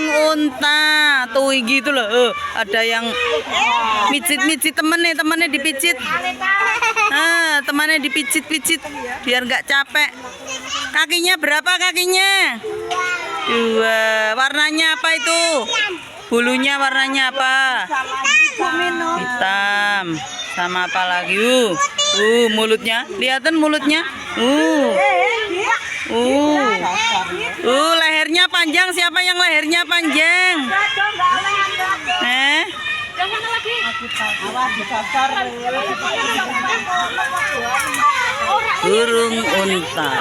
burung unta. Tuh gitu loh. Ada yang mijit-mijit temennya dipijit. Temannya dipijit-pijit biar nggak capek. Kakinya berapa kakinya? 2. Warnanya apa itu? Bulunya warnanya apa? Hitam. Sama apa lagi? Mulutnya. Lihatan mulutnya. Lehernya panjang. Siapa yang lehernya panjang? Burung unta.